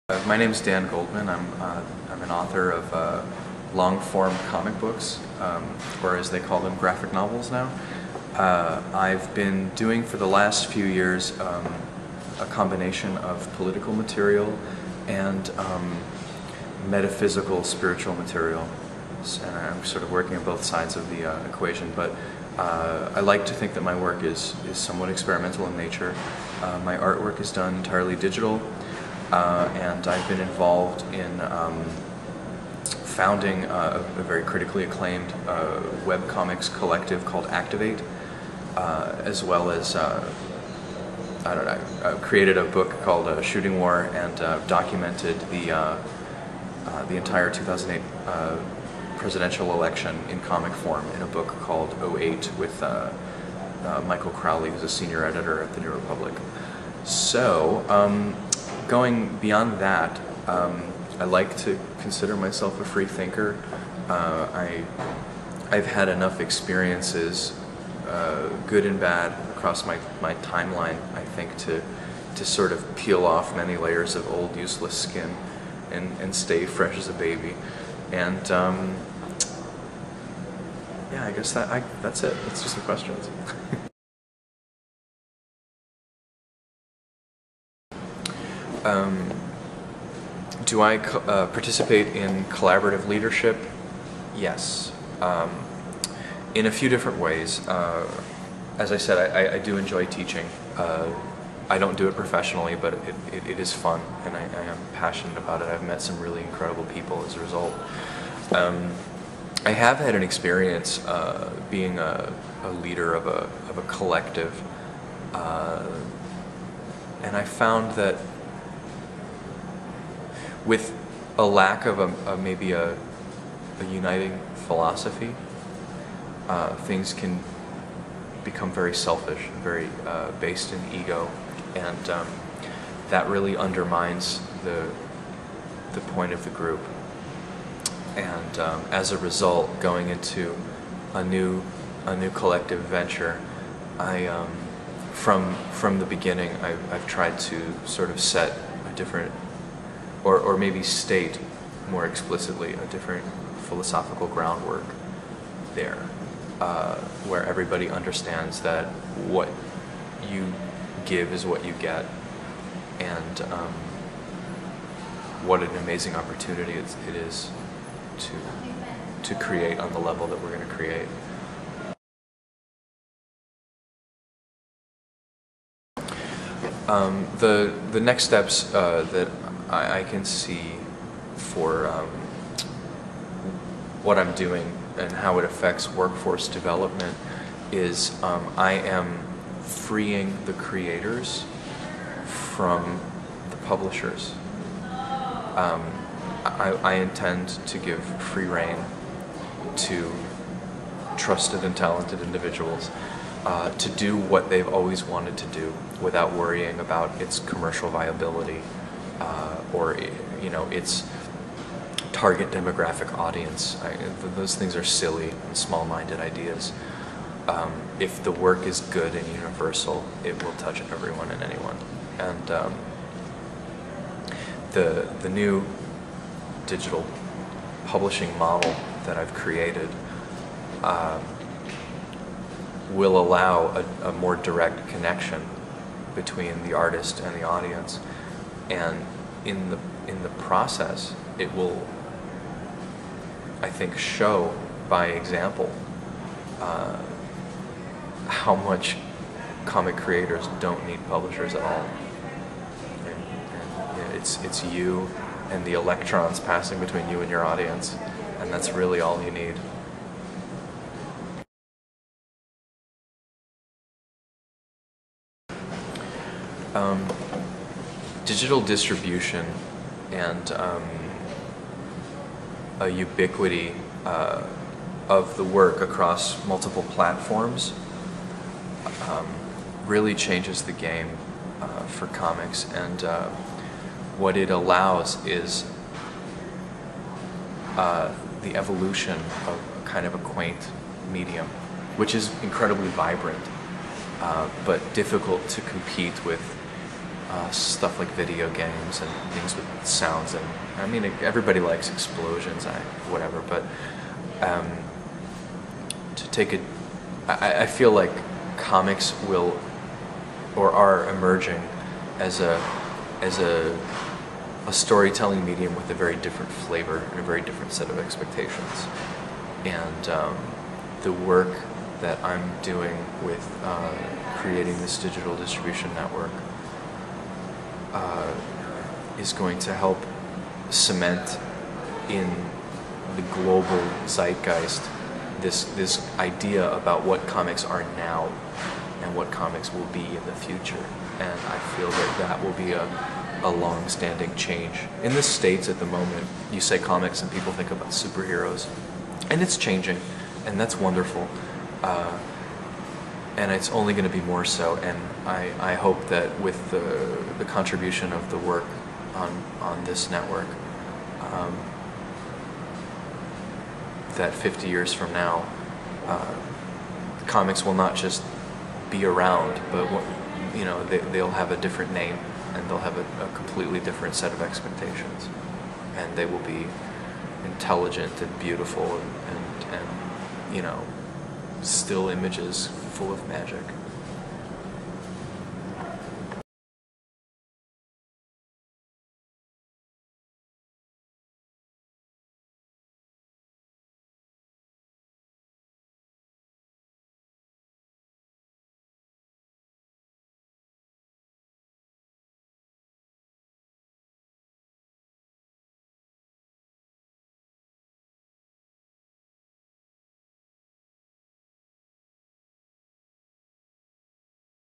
My name is Dan Goldman. I'm an author of long-form comic books, or as they call them, graphic novels now. I've been doing for the last few years a combination of political material and metaphysical, spiritual material. And I'm sort of working on both sides of the equation, but I like to think that my work is somewhat experimental in nature. My artwork is done entirely digital, and I've been involved in founding a very critically acclaimed webcomics collective called Activate, as well as I created a book called Shooting War and documented the entire 2008 presidential election in comic form in a book called 08 with Michael Crowley, who's a senior editor at the New Republic. So, going beyond that, I like to consider myself a free thinker. I've had enough experiences, good and bad, across my timeline, I think, to sort of peel off many layers of old, useless skin and stay fresh as a baby. And yeah, I guess that's it. That's just the questions. Do I participate in collaborative leadership? Yes, in a few different ways. As I said, I do enjoy teaching. I don't do it professionally, but it is fun, and I am passionate about it. I've met some really incredible people as a result. I have had an experience being a leader of a collective, and I found that with a lack of maybe a uniting philosophy, things can become very selfish, very based in ego, and that really undermines the point of the group. And as a result, going into a new collective venture, from the beginning, I've tried to sort of set a different, or maybe state more explicitly, a different philosophical groundwork there, where everybody understands that what you give is what you get, and what an amazing opportunity it is to create on the level that we're going to create. The next steps that I can see for what I'm doing and how it affects workforce development is I am freeing the creators from the publishers. I intend to give free rein to trusted and talented individuals to do what they've always wanted to do without worrying about its commercial viability or its target demographic audience. Those things are silly and small-minded ideas. If the work is good and universal, it will touch everyone and anyone. And the new digital publishing model that I've created will allow a more direct connection between the artist and the audience, and in the process, it will, I think, show by example how much comic creators don't need publishers at all. And it's you and the electrons passing between you and your audience, and that's really all you need. Digital distribution and a ubiquity of the work across multiple platforms really changes the game for comics, and what it allows is the evolution of kind of a quaint medium, which is incredibly vibrant, but difficult to compete with stuff like video games and things with sounds. And I mean, everybody likes explosions, whatever. But to take it, I feel like comics will or are emerging as a storytelling medium with a very different flavor and a very different set of expectations. And the work that I'm doing with creating this digital distribution network is going to help cement in the global zeitgeist this idea about what comics are now and what comics will be in the future. And I feel that will be a long-standing change. In the States at the moment, you say comics and people think about superheroes. And it's changing, and that's wonderful. And it's only going to be more so. And I hope that with the contribution of the work on this network, that 50 years from now, comics will not just be around, but they'll have a different name, and they'll have a completely different set of expectations, and they will be intelligent and beautiful and still images full of magic.